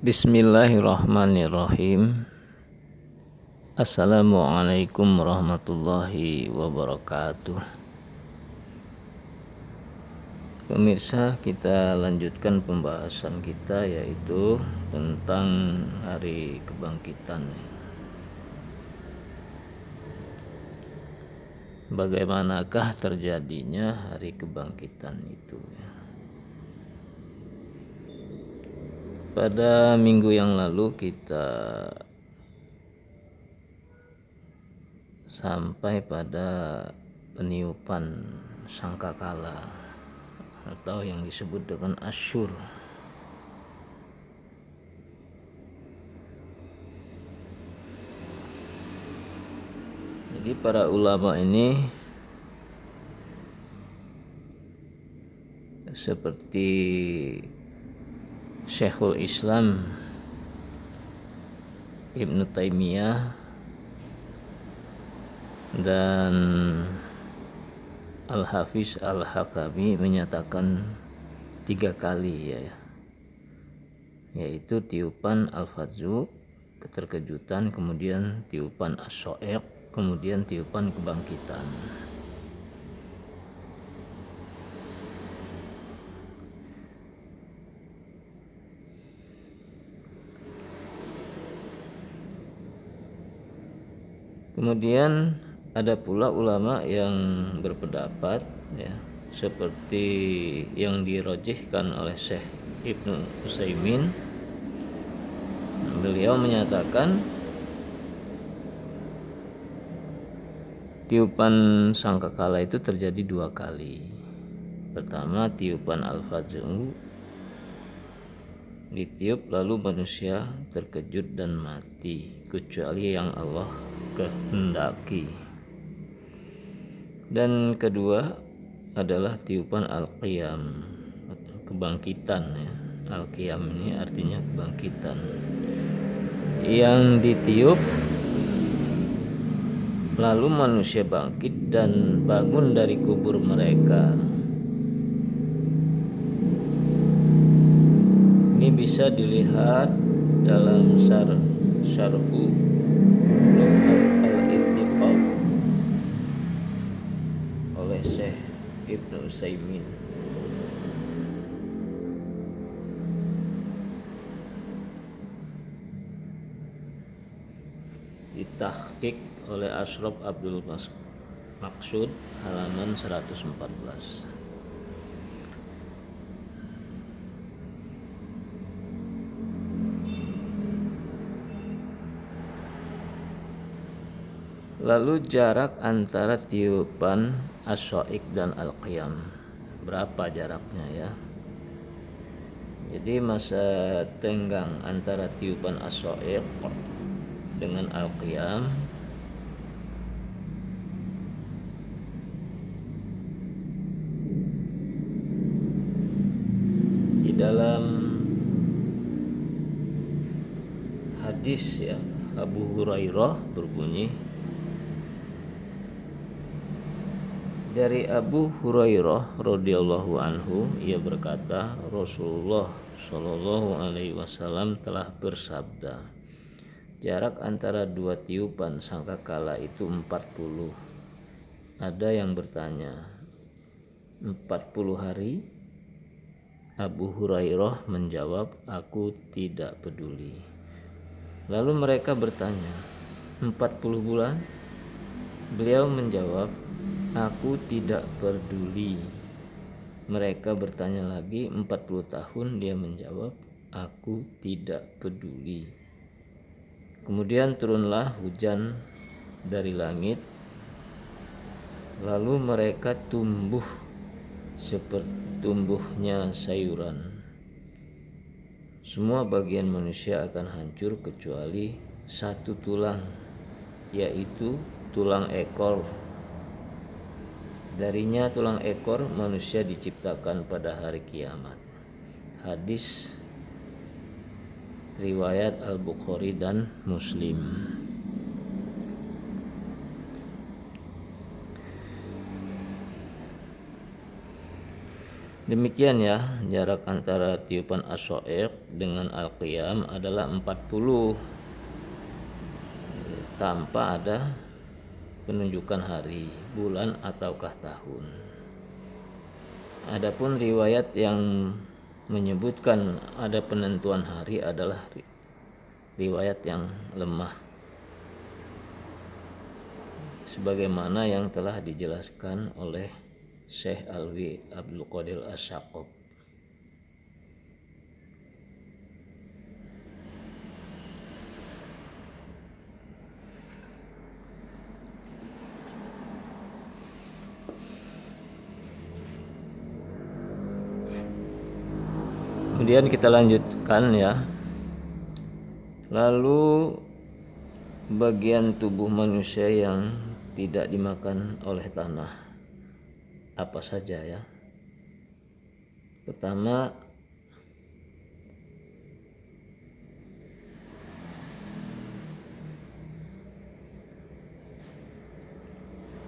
Bismillahirrahmanirrahim. Assalamualaikum warahmatullahi wabarakatuh. Pemirsa, kita lanjutkan pembahasan kita, yaitu tentang hari kebangkitan. Bagaimanakah terjadinya hari kebangkitan itu? Pada minggu yang lalu kita sampai pada peniupan sangkakala atau yang disebut dengan Asyur. Jadi para ulama ini seperti Syekhul Islam Ibnu Taimiyah dan Al-Hafiz Al-Hakami menyatakan 3 kali, yaitu tiupan Al-Fadzu, keterkejutan, kemudian tiupan As-So'iq, kemudian tiupan kebangkitan. Kemudian ada pula ulama yang berpendapat, seperti yang dirojihkan oleh Syekh Ibnu Utsaimin. Beliau menyatakan tiupan sangkakala itu terjadi 2 kali. Pertama, tiupan Al-Fadzu ditiup lalu manusia terkejut dan mati, kecuali yang Allah kehendaki. Dan kedua adalah tiupan Al-Qiyam, kebangkitan. Al-Qiyam ini artinya kebangkitan. Yang ditiup lalu manusia bangkit dan bangun dari kubur mereka. Ini bisa dilihat dalam syarhu Al-Ittiqad oleh Syekh Ibnu Utsaimin. Ditahqiq oleh Ashraf Abdul Maksud, halaman 114. Lalu jarak antara tiupan As-So'iq dan Al-Qiyam, berapa jaraknya? Jadi masa tenggang antara tiupan As-So'iq dengan Al-Qiyam di dalam hadis Abu Hurairah berbunyi, dari Abu Hurairah radhiyallahu anhu, ia berkata, Rasulullah shallallahu alaihi wasallam telah bersabda, jarak antara 2 tiupan sangkakala itu 40. Ada yang bertanya, 40 hari? Abu Hurairah menjawab, aku tidak peduli. Lalu mereka bertanya, 40 bulan? Beliau menjawab, aku tidak peduli. Mereka bertanya lagi, 40 tahun? Dia menjawab, aku tidak peduli. Kemudian turunlah hujan dari langit, lalu mereka tumbuh seperti tumbuhnya sayuran. Semua bagian manusia akan hancur kecuali 1 tulang, yaitu tulang ekor. Darinya tulang ekor manusia diciptakan pada hari kiamat. Hadis riwayat Al-Bukhari dan Muslim. Demikian ya, jarak antara tiupan as-sha'iq dengan al-qiyam adalah 40 tanpa ada penunjukan hari, bulan ataukah tahun. Adapun riwayat yang menyebutkan ada penentuan hari adalah riwayat yang lemah, sebagaimana yang telah dijelaskan oleh Syekh Alwi Abdul Qadir As-Saqaf. Kemudian kita lanjutkan ya. Lalu bagian tubuh manusia yang tidak dimakan oleh tanah apa saja ya? Pertama,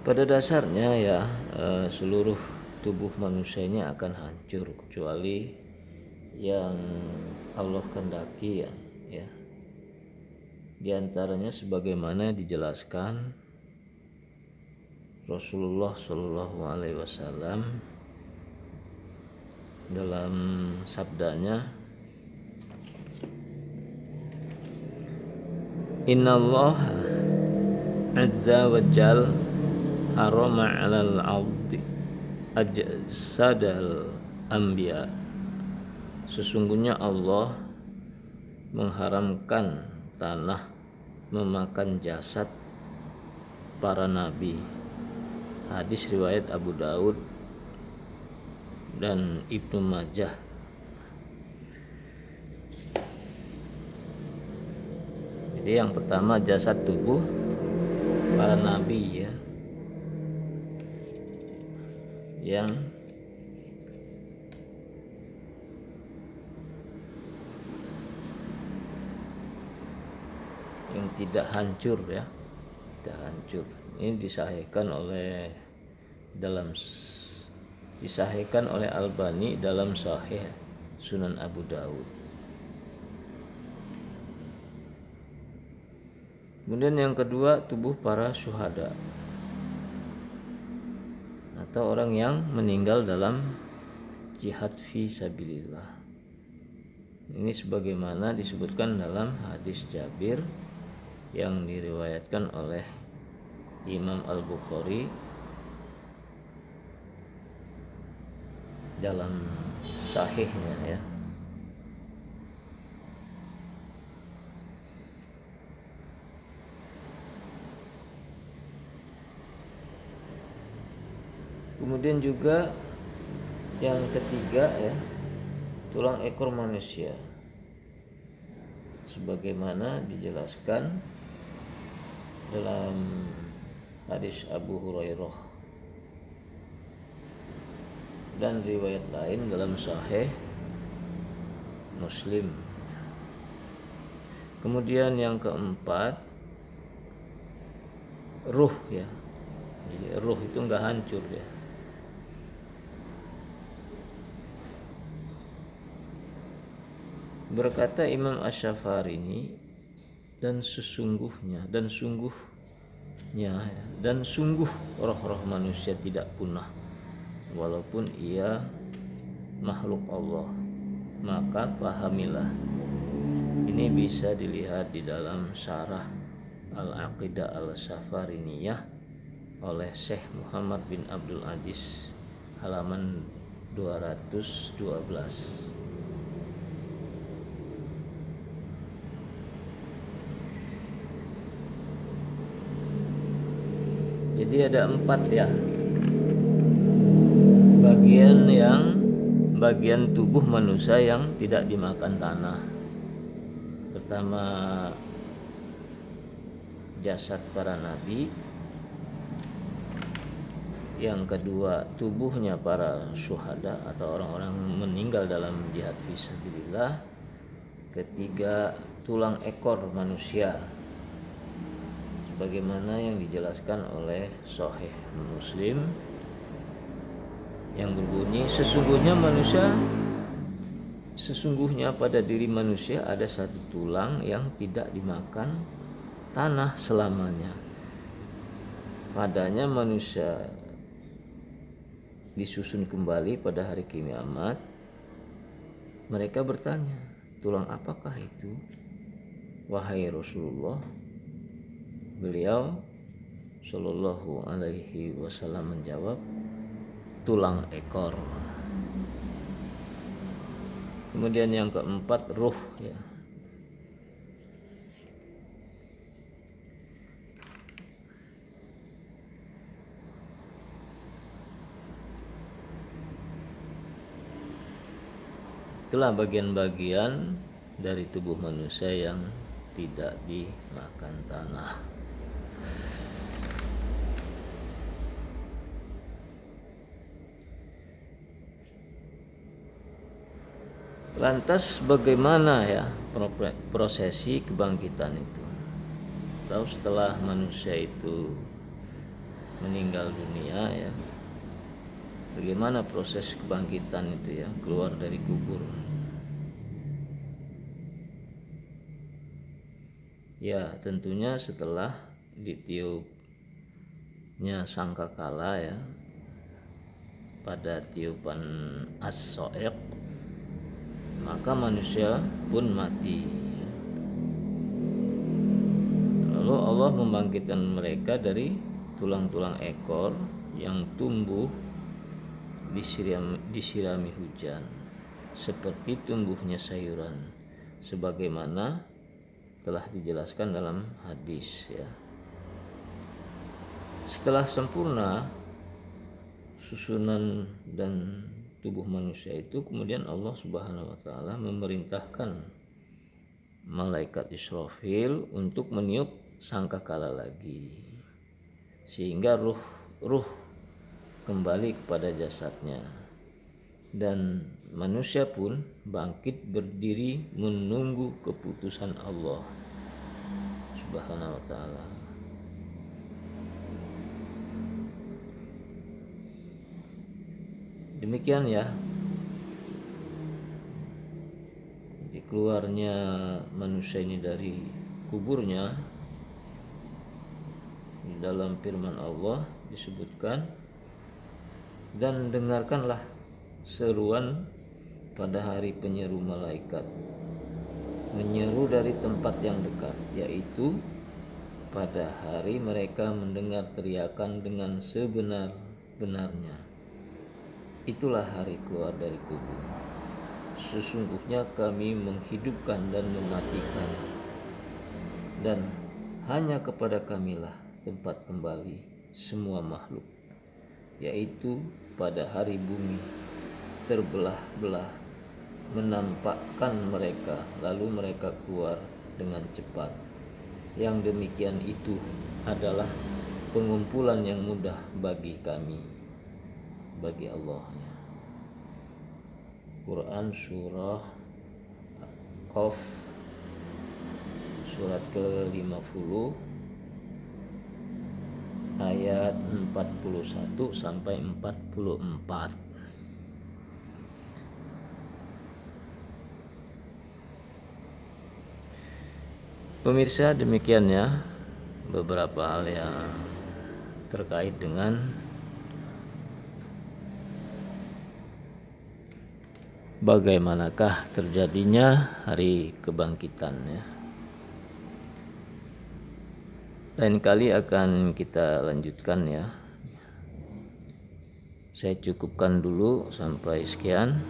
pada dasarnya ya seluruh tubuh manusia ini akan hancur kecuali yang Allah kehendaki ya. Di antaranya sebagaimana dijelaskan Rasulullah Shallallahu Alaihi Wasallam dalam sabdanya, Innallah azza wa jal harama 'alal 'abdi ajsadal anbiya. Sesungguhnya Allah mengharamkan tanah memakan jasad para nabi. Hadis riwayat Abu Daud dan Ibnu Majah. Jadi yang pertama jasad tubuh para nabi ya, yang tidak hancur ya, tidak hancur. Ini disahihkan oleh Albani dalam Sahih Sunan Abu Daud. Kemudian yang kedua, tubuh para syuhada atau orang yang meninggal dalam jihad fi sabilillah. Ini sebagaimana disebutkan dalam hadis Jabir yang diriwayatkan oleh Imam Al-Bukhari dalam sahihnya ya. Kemudian juga yang ketiga ya, tulang ekor manusia sebagaimana dijelaskan dalam hadis Abu Hurairah dan riwayat lain dalam Sahih Muslim. Kemudian yang keempat, ruh ya. Jadi ruh itu enggak hancur ya. Berkata Imam Asy-Syafi'i, dan sesungguhnya dan sungguh roh-roh manusia tidak punah walaupun ia makhluk Allah. Maka pahamilah. Ini bisa dilihat di dalam Syarah Al-Aqidah Al-Safariniyah oleh Syekh Muhammad bin Abdul Aziz halaman 212. Jadi ada 4 ya bagian tubuh manusia yang tidak dimakan tanah. Pertama, jasad para nabi. Yang kedua, tubuhnya para syuhada atau orang-orang meninggal dalam jihad fisabilillah. Ketiga, tulang ekor manusia sebagaimana yang dijelaskan oleh Sahih Muslim. yang berbunyi, sesungguhnya pada diri manusia ada satu tulang yang tidak dimakan tanah selamanya. Padanya manusia disusun kembali pada hari kiamat. Mereka bertanya, tulang apakah itu, wahai Rasulullah? Beliau Shallallahu alaihi wasallam menjawab, tulang ekor. Kemudian yang keempat, ruh, ya. Itulah bagian-bagian dari tubuh manusia yang tidak dimakan tanah. Lantas bagaimana ya prosesi kebangkitan itu? Tahu setelah manusia itu meninggal dunia ya, bagaimana proses kebangkitan itu ya, keluar dari kubur? Ya tentunya setelah ditiupnya sangkakala ya, pada tiupan as-so'iq, maka manusia pun mati. Lalu Allah membangkitkan mereka dari tulang-tulang ekor yang tumbuh disirami hujan, seperti tumbuhnya sayuran, sebagaimana telah dijelaskan dalam hadis ya. Setelah sempurna susunan dan tubuh manusia itu, kemudian Allah Subhanahu wa taala memerintahkan malaikat Israfil untuk meniup sangkakala lagi, sehingga ruh kembali kepada jasadnya, dan manusia pun bangkit berdiri menunggu keputusan Allah Subhanahu wa taala. Demikian ya, keluarnya manusia ini dari kuburnya. Di dalam firman Allah disebutkan, dan dengarkanlah seruan pada hari penyeru malaikat, menyeru dari tempat yang dekat, yaitu pada hari mereka mendengar teriakan dengan sebenar-benarnya. Itulah hari keluar dari kubur. Sesungguhnya kami menghidupkan dan mematikan, dan hanya kepada kamilah tempat kembali semua makhluk, yaitu pada hari bumi terbelah-belah menampakkan mereka, lalu mereka keluar dengan cepat. Yang demikian itu adalah pengumpulan yang mudah bagi kami, bagi Allah. Quran surah Qaf surat ke-50 ayat 41 sampai 44. Pemirsa, demikian ya beberapa hal yang terkait dengan bagaimanakah terjadinya hari kebangkitan ya. Lain kali akan kita lanjutkan ya. Saya cukupkan dulu sampai sekian.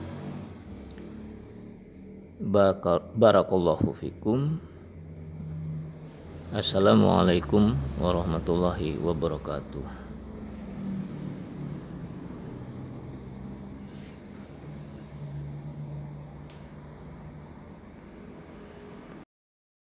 Barakallahu fikum. Assalamualaikum warahmatullahi wabarakatuh.